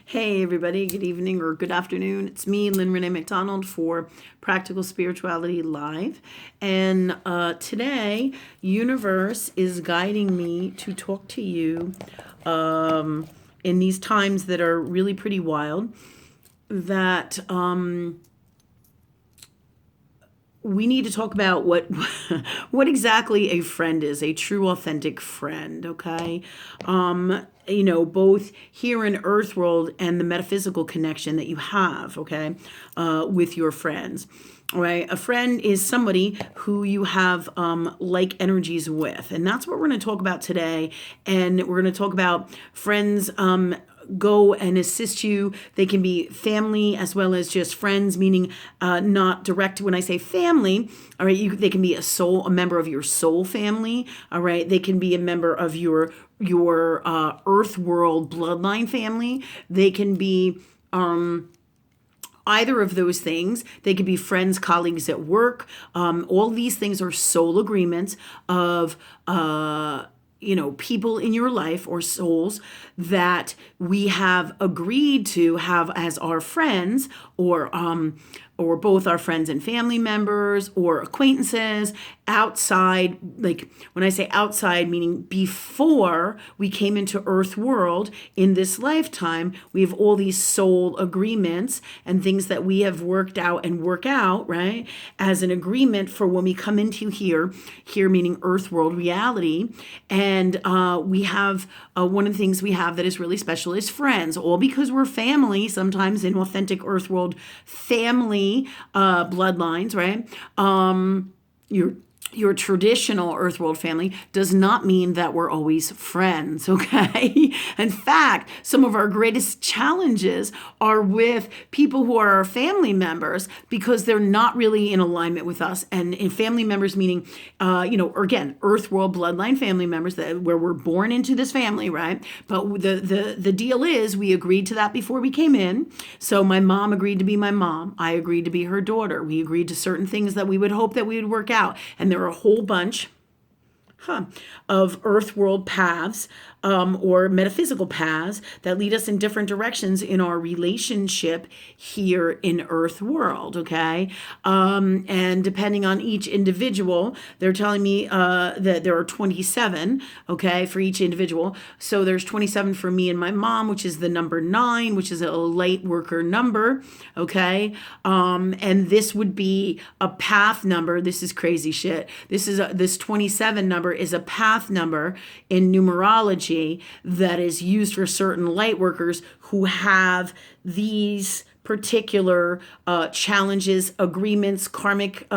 Hey everybody, good evening or good afternoon. It's me, Lynn Renee McDonald for Practical Spirituality Live. And today, Universe is guiding me to talk to you in these times that are really pretty wild, that we need to talk about what what exactly a friend is, a true authentic friend, okay? Both here in earth world and the metaphysical connection that you have, okay, with your friends. All right, a friend is somebody who you have like energies with, and that's what we're going to talk about today. And we're going to talk about friends go and assist you. They can be family as well as just friends, meaning not direct. When I say family, all right, they can be a member of your soul family. All right, they can be a member of your earth world bloodline family. They can be either of those things. They could be friends, colleagues at work. All these things are soul agreements of people in your life or souls that we have agreed to have as our friends, or both our friends and family members or acquaintances outside. Like when I say outside, meaning before we came into earth world in this lifetime, we have all these soul agreements and things that we have worked out and work out, right, as an agreement for when we come into here meaning earth world reality. And we have one of the things we have that is really special is friends, all because we're family, sometimes in authentic earth world family bloodlines, right? Your traditional earth world family does not mean that we're always friends, okay? In fact, some of our greatest challenges are with people who are our family members because they're not really in alignment with us. And in family members, meaning, again, earth world bloodline family members where we're born into this family, right? But the deal is we agreed to that before we came in. So my mom agreed to be my mom. I agreed to be her daughter. We agreed to certain things that we would hope that we would work out. And there are a whole bunch of earth world paths or metaphysical paths that lead us in different directions in our relationship here in earth world, okay? And depending on each individual, they're telling me that there are 27, okay, for each individual. So there's 27 for me and my mom, which is the number 9, which is a light worker number, okay? And this would be a path number. This is crazy shit. This 27 number is a path number in numerology that is used for certain light workers who have these particular challenges, agreements, karmic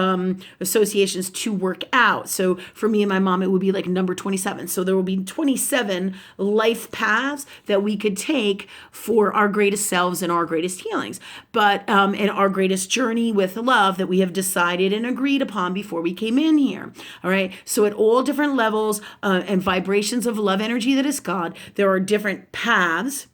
associations to work out. So for me and my mom, it would be like number 27. So there will be 27 life paths that we could take for our greatest selves and our greatest healings. But and our greatest journey with love that we have decided and agreed upon before we came in here. All right. So at all different levels and vibrations of love energy that is God, there are different paths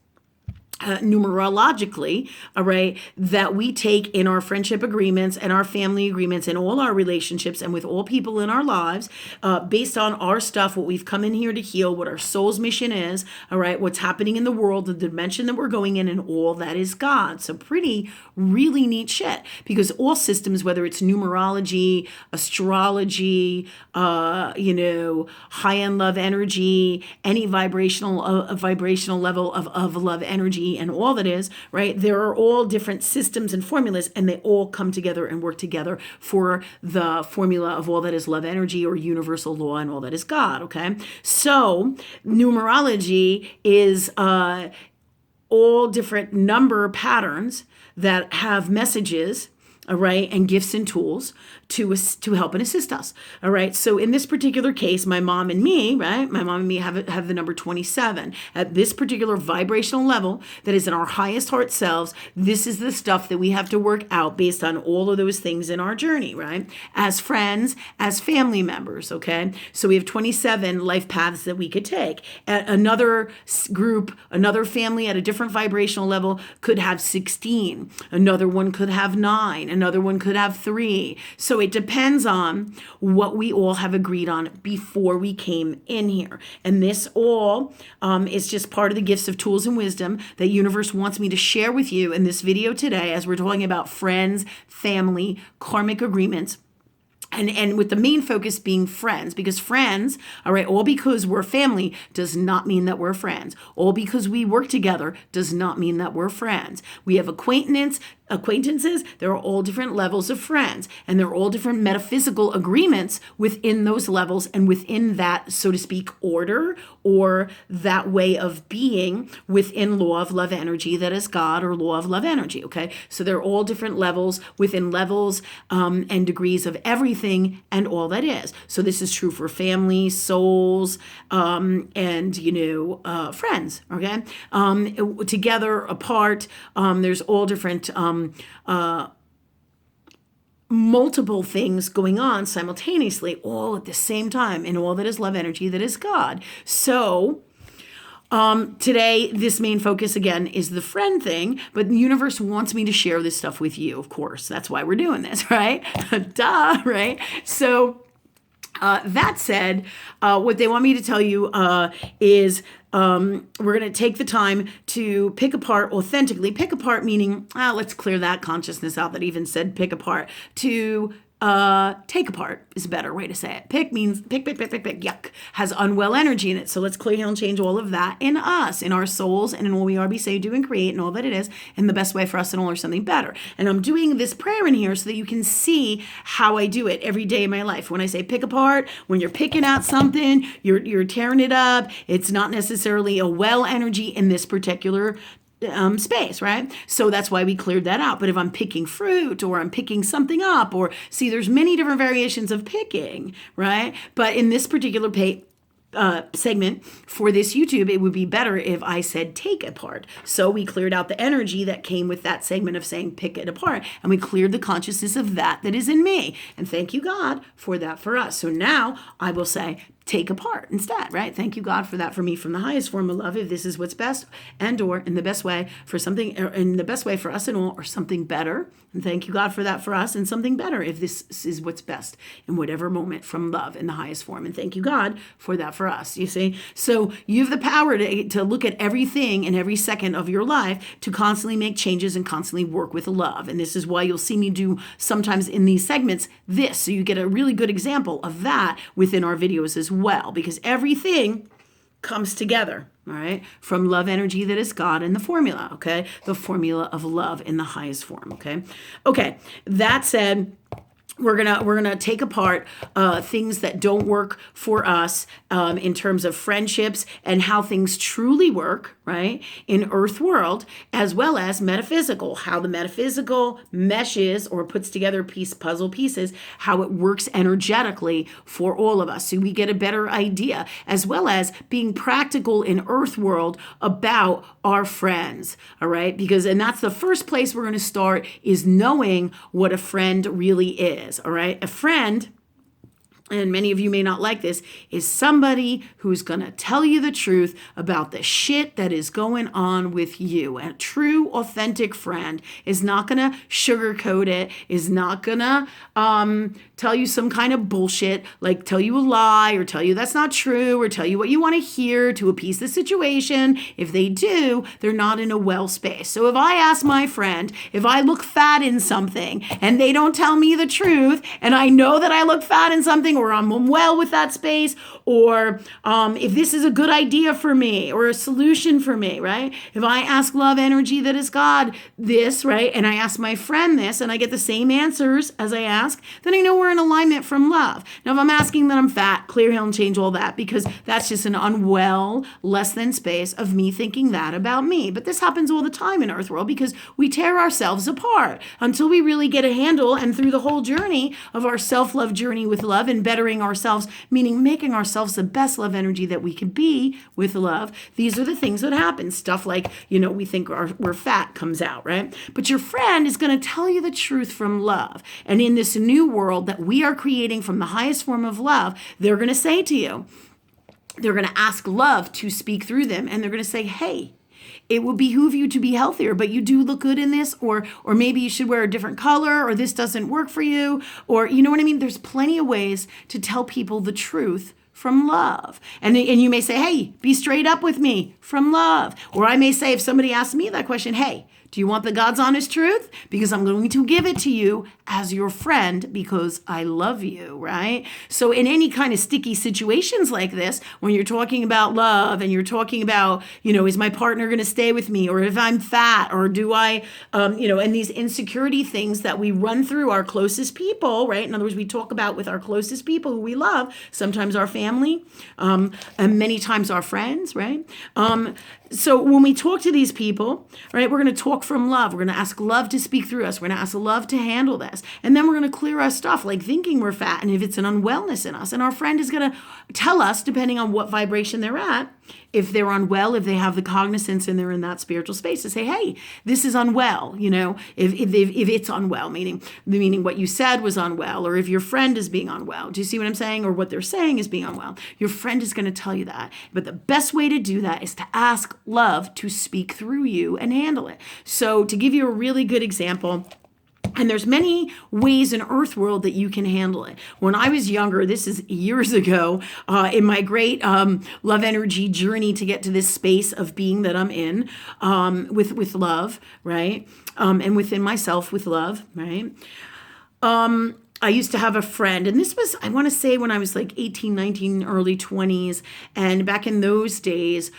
numerologically, all right, that we take in our friendship agreements and our family agreements and all our relationships and with all people in our lives, based on our stuff, what we've come in here to heal, what our soul's mission is, all right, what's happening in the world, the dimension that we're going in, and all that is God. So really neat shit, because all systems, whether it's numerology, astrology, high-end love energy, any vibrational level of love energy, and all that is, right? There are all different systems and formulas, and they all come together and work together for the formula of all that is love energy or universal law and all that is God, okay? So numerology is all different number patterns that have messages, all right, and gifts and tools to help and assist us. All right. So in this particular case, my mom and me, right? My mom and me have the number 27 at this particular vibrational level that is in our highest heart selves. This is the stuff that we have to work out based on all of those things in our journey, right? As friends, as family members. Okay. So we have 27 life paths that we could take. Another group, another family at a different vibrational level could have 16. Another one could have 9. Another one could have 3. So it depends on what we all have agreed on before we came in here. And this all is just part of the gifts of tools and wisdom that universe wants me to share with you in this video today as we're talking about friends, family, karmic agreements. And with the main focus being friends, because friends, all right, all because we're family does not mean that we're friends. All because we work together does not mean that we're friends. We have acquaintances, there are all different levels of friends, and there are all different metaphysical agreements within those levels and within that, so to speak, order or that way of being within law of love energy that is God or law of love energy, okay? So there are all different levels within levels and degrees of everything and all that is. So this is true for family, souls, and, friends, okay? Together, apart, there's all different multiple things going on simultaneously, all at the same time, in all that is love energy, that is God. So today, this main focus, again, is the friend thing, but the universe wants me to share this stuff with you, of course. That's why we're doing this, right? Duh, right? So that said, what they want me to tell you is we're going to take the time to pick apart authentically. Pick apart meaning, let's clear that consciousness out that even said pick apart. To take apart is a better way to say it. Pick means pick, yuck, has unwell energy in it. So let's clear, heal, and change all of that in us, in our souls, and in all we are, be, say, do, and create, and all that it is, and the best way for us and all or something better. And I'm doing this prayer in here so that you can see how I do it every day in my life. When I say pick apart, when you're picking out something, you're tearing it up. It's not necessarily a well energy in this particular space, right? So that's why we cleared that out. But if I'm picking fruit or I'm picking something up, or see, there's many different variations of picking, right? But in this particular segment for this YouTube, it would be better if I said take apart. So we cleared out the energy that came with that segment of saying pick it apart, and we cleared the consciousness of that is in me. And thank you, God, for that for us. So now I will say take apart instead, right? Thank you, God, for that for me from the highest form of love. If this is what's best and or in the best way for something, or in the best way for us and all, or something better. And thank you, God, for that for us and something better if this is what's best in whatever moment from love in the highest form. And thank you, God, for that for us. You see? So you have the power to look at everything in every second of your life to constantly make changes and constantly work with love. And this is why you'll see me do sometimes in these segments this. So you get a really good example of that within our videos as well, because everything comes together, all right, from love energy that is God in the formula, okay? The formula of love in the highest form, okay? Okay, that said, we're gonna take apart things that don't work for us in terms of friendships and how things truly work, right, in Earth world, as well as metaphysical, how the metaphysical meshes or puts together puzzle pieces, how it works energetically for all of us, so we get a better idea, as well as being practical in Earth world about our friends, all right? And that's the first place we're going to start, is knowing what a friend really is, all right? A friend, and many of you may not like this, is somebody who's going to tell you the truth about the shit that is going on with you. A true, authentic friend is not going to sugarcoat it, is not going to tell you some kind of bullshit, like tell you a lie or tell you that's not true or tell you what you want to hear to appease the situation. If they do, they're not in a well space. So if I ask my friend, if I look fat in something and they don't tell me the truth, and I know that I look fat in something, or I'm well with that space, or if this is a good idea for me or a solution for me, right? If I ask love energy that is God this, right, and I ask my friend this, and I get the same answers as I ask, then I know we're in alignment from love. Now, if I'm asking that I'm fat, clear, heal, and change all that, because that's just an unwell, less than space of me thinking that about me. But this happens all the time in Earth world, because we tear ourselves apart until we really get a handle, and through the whole journey of our self-love journey with love and bettering ourselves, meaning making ourselves the best love energy that we can be with love, these are the things that happen. Stuff like, we think we're fat comes out, right? But your friend is going to tell you the truth from love. And in this new world that we are creating from the highest form of love, they're going to say to you, they're going to ask love to speak through them, and they're going to say, hey, it would behoove you to be healthier, but you do look good in this, or maybe you should wear a different color, or this doesn't work for you, or you know what I mean? There's plenty of ways to tell people the truth from love. And you may say, hey, be straight up with me, from love. Or I may say, if somebody asks me that question, hey, do you want the God's honest truth? Because I'm going to give it to you as your friend because I love you, right? So in any kind of sticky situations like this, when you're talking about love and you're talking about, is my partner going to stay with me? Or if I'm fat, or do I, and these insecurity things that we run through our closest people, right? In other words, we talk about with our closest people who we love, sometimes our family, and many times our friends, right? So when we talk to these people, right, we're going to talk from love. We're going to ask love to speak through us. We're going to ask love to handle this. And then we're going to clear our stuff, like thinking we're fat, and if it's an unwellness in us. And our friend is going to tell us, depending on what vibration they're at, if they're unwell, if they have the cognizance and they're in that spiritual space, to say, hey, this is unwell, if it's unwell, meaning what you said was unwell, or if your friend is being unwell. Do you see what I'm saying? Or what they're saying is being unwell. Your friend is going to tell you that. But the best way to do that is to ask love to speak through you and handle it. So to give you a really good example, and there's many ways in Earth World that you can handle it. When I was younger, this is years ago, in my great love energy journey to get to this space of being that I'm in, with love, right? And within myself with love, right? I used to have a friend, and this was, I want to say, when I was like 18, 19, early 20s. And back in those days,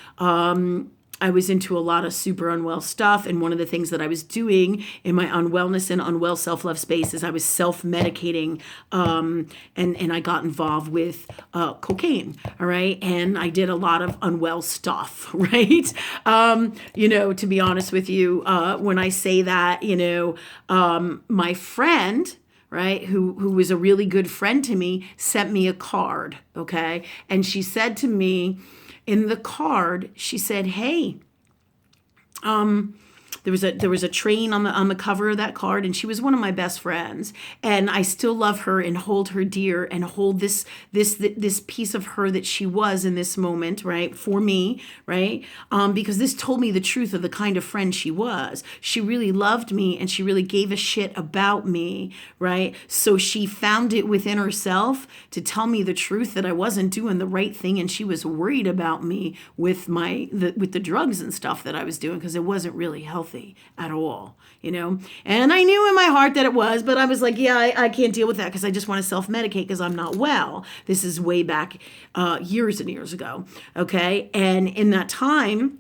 I was into a lot of super unwell stuff. And one of the things that I was doing in my unwellness and unwell self-love space is I was self-medicating, and I got involved with cocaine, all right? And I did a lot of unwell stuff, right? To be honest with you, when I say that, my friend, right, who was a really good friend to me, sent me a card, okay? And she said to me, in the card, she said, hey, there was a train on the cover of that card, and she was one of my best friends, and I still love her and hold her dear and hold this piece of her that she was in this moment, right, for me, right, because this told me the truth of the kind of friend she was. She really loved me, and she really gave a shit about me, right? So she found it within herself to tell me the truth that I wasn't doing the right thing, and she was worried about me with with the drugs and stuff that I was doing, because it wasn't really healthy at all, and I knew in my heart that it was, but I was like, yeah, I can't deal with that because I just want to self-medicate because I'm not well. This is way back years and years ago, okay? And in that time,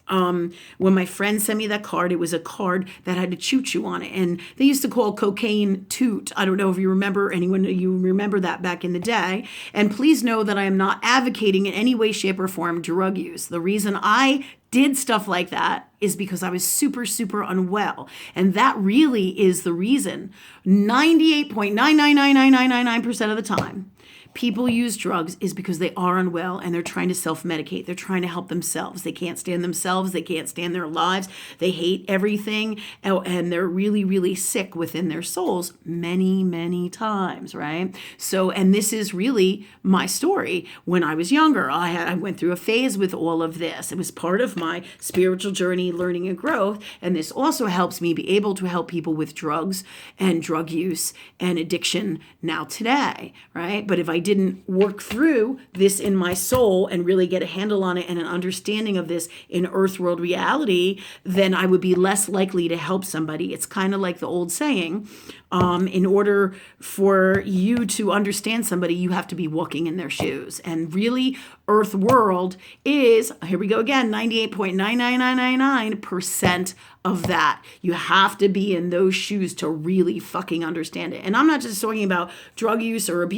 when my friend sent me that card, it was a card that had a choo-choo on it. And they used to call cocaine toot. I don't know if you remember, anyone, you remember that back in the day. And please know that I am not advocating in any way, shape, or form drug use. The reason I did stuff like that is because I was super, super unwell. And that really is the reason. 98.9999999% of the time, people use drugs is because they are unwell and they're trying to self-medicate. They're trying to help themselves. They can't stand themselves. They can't stand their lives. They hate everything. And they're really, really sick within their souls many, many times, right? So, and this is really my story. When I was younger, I went through a phase with all of this. It was part of my spiritual journey, learning and growth. And this also helps me be able to help people with drugs and drug use and addiction now today, right? But if I didn't work through this in my soul and really get a handle on it and an understanding of this in earth world reality, then I would be less likely to help somebody. It's kind of like the old saying, in order for you to understand somebody, you have to be walking in their shoes. And really, earth world is, here we go again, 98.99999% of that. You have to be in those shoes to really fucking understand it. And I'm not just talking about drug use or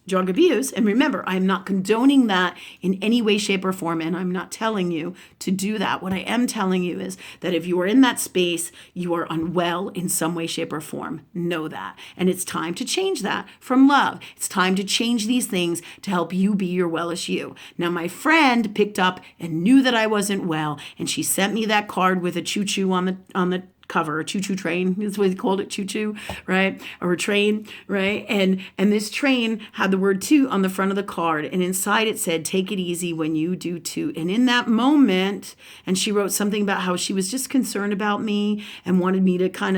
drug abuse. And remember, I'm not condoning that in any way, shape, or form. And I'm not telling you to do that. What I am telling you is that if you are in that space, you are unwell in some way, shape, or form. Know that. And it's time to change that from love. It's time to change these things to help you be your wellest you. Now, my friend picked up and knew that I wasn't well, and she sent me that card with a choo-choo on the cover, a choo-choo train. That's what they called it, choo-choo, right? Or a train, right? And this train had the word toot on the front of the card, and inside it said, take it easy when you do toot. And in that moment, and she wrote something about how she was just concerned about me and wanted to kind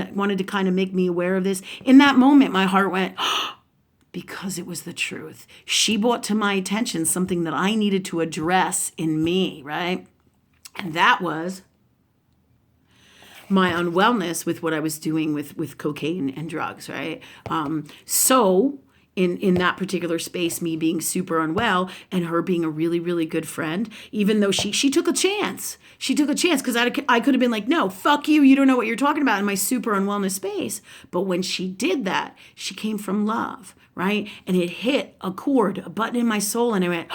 of make me aware of this. In that moment, my heart went, because it was the truth. She brought to my attention something that I needed to address in me, right? And that was my unwellness with what I was doing with cocaine and drugs, right? So in that particular space, me being super unwell and her being a really, really good friend, even though she took a chance. She took a chance because I could have been like, no, fuck you. You don't know what you're talking about in my super unwellness space. But when she did that, she came from love, right? And it hit a chord, a button in my soul. And I went,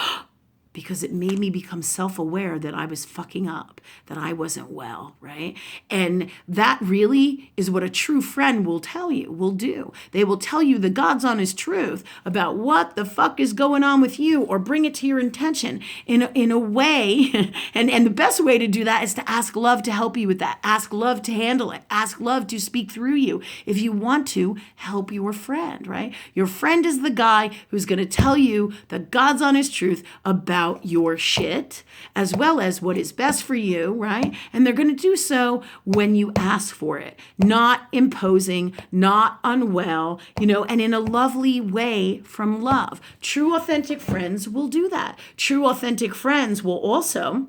because it made me become self-aware that I was fucking up, that I wasn't well, right? And that really is what a true friend will tell you, will do. They will tell you the God's honest truth about what the fuck is going on with you, or bring it to your intention in a way. And the best way to do that is to ask love to help you with that. Ask love to handle it. Ask love to speak through you. If you want to help your friend, right? Your friend is the guy who's going to tell you the God's honest truth about your shit, as well as what is best for you, right? And they're going to do so when you ask for it, not imposing, not unwell, and in a lovely way from love. True, authentic friends will do that. True, authentic friends will also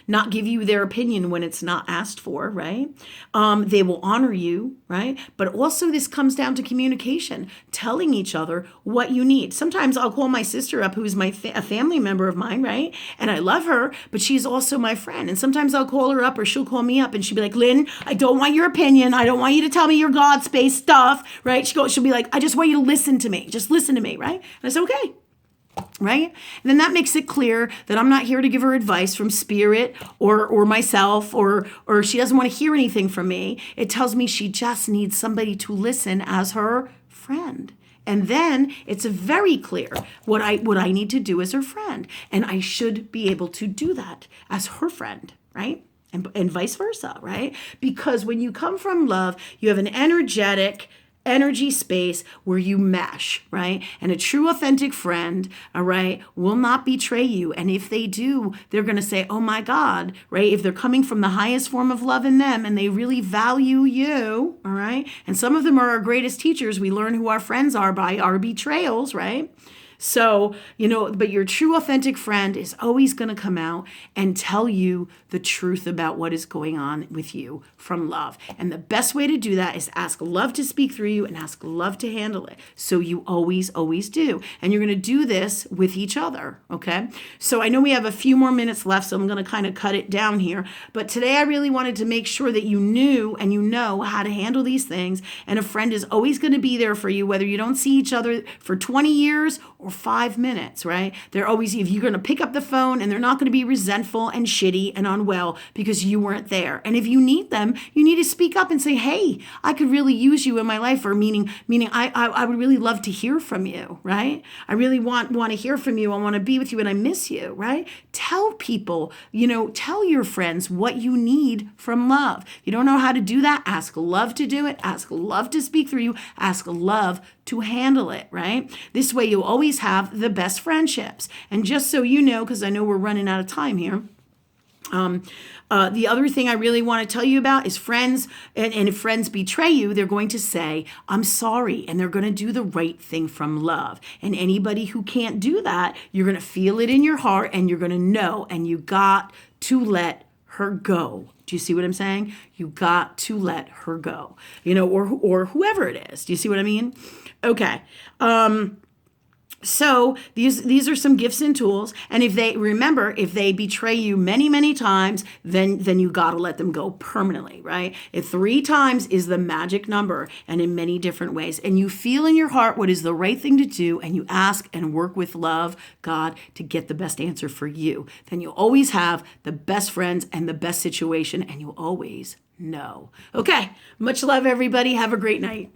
not give you their opinion when it's not asked for, right? They will honor you, right? But also this comes down to communication, telling each other what you need. Sometimes I'll call my sister up, who's a family member of mine, right? And I love her, but she's also my friend. And sometimes I'll call her up, or she'll call me up, and she'll be like, Lynn, I don't want your opinion. I don't want you to tell me your God space stuff, right? She'll be like, I just want you to listen to me. Just listen to me, right? And I said, okay. Right? And then that makes it clear that I'm not here to give her advice from spirit or myself, or she doesn't want to hear anything from me. It tells me she just needs somebody to listen as her friend. And then it's very clear what I need to do as her friend. And I should be able to do that as her friend, right? And vice versa, right? Because when you come from love, you have an energy space where you mesh, right? And a true authentic friend, all right, will not betray you. And if they do, they're going to say, oh my God, right? If they're coming from the highest form of love in them and they really value you, all right? And some of them are our greatest teachers. We learn who our friends are by our betrayals, right? So, but your true authentic friend is always going to come out and tell you the truth about what is going on with you from love. And the best way to do that is ask love to speak through you and ask love to handle it. So you always, always do. And you're going to do this with each other, okay? So I know we have a few more minutes left, so I'm going to kind of cut it down here. But today I really wanted to make sure that you knew and you know how to handle these things. And a friend is always going to be there for you, whether you don't see each other for 20 years or 5 minutes, right? They're always, if you're going to pick up the phone, and they're not going to be resentful and shitty and unwell because you weren't there. And if you need them, you need to speak up and say, hey, I could really use you in my life, or meaning I would really love to hear from you, right? I really want to hear from you. I want to be with you and I miss you, right? Tell people, tell your friends what you need from love. You don't know how to do that? Ask love to do it. Ask love to speak through you. Ask love to handle it, right? This way you'll always have the best friendships. And just so you know, because I know we're running out of time here, the other thing I really want to tell you about is friends, and if friends betray you, they're going to say, I'm sorry, and they're going to do the right thing from love. And anybody who can't do that, you're going to feel it in your heart, and you're going to know, and you got to let her go. Do you see what I'm saying? You got to let her go, or whoever it is. Do you see what I mean? Okay. So these are some gifts and tools. And if they betray you many, many times, then you got to let them go permanently, right? If 3 times is the magic number, and in many different ways, and you feel in your heart what is the right thing to do, and you ask and work with love, God, to get the best answer for you, then you'll always have the best friends and the best situation, and you'll always know. Okay. Much love, everybody. Have a great night.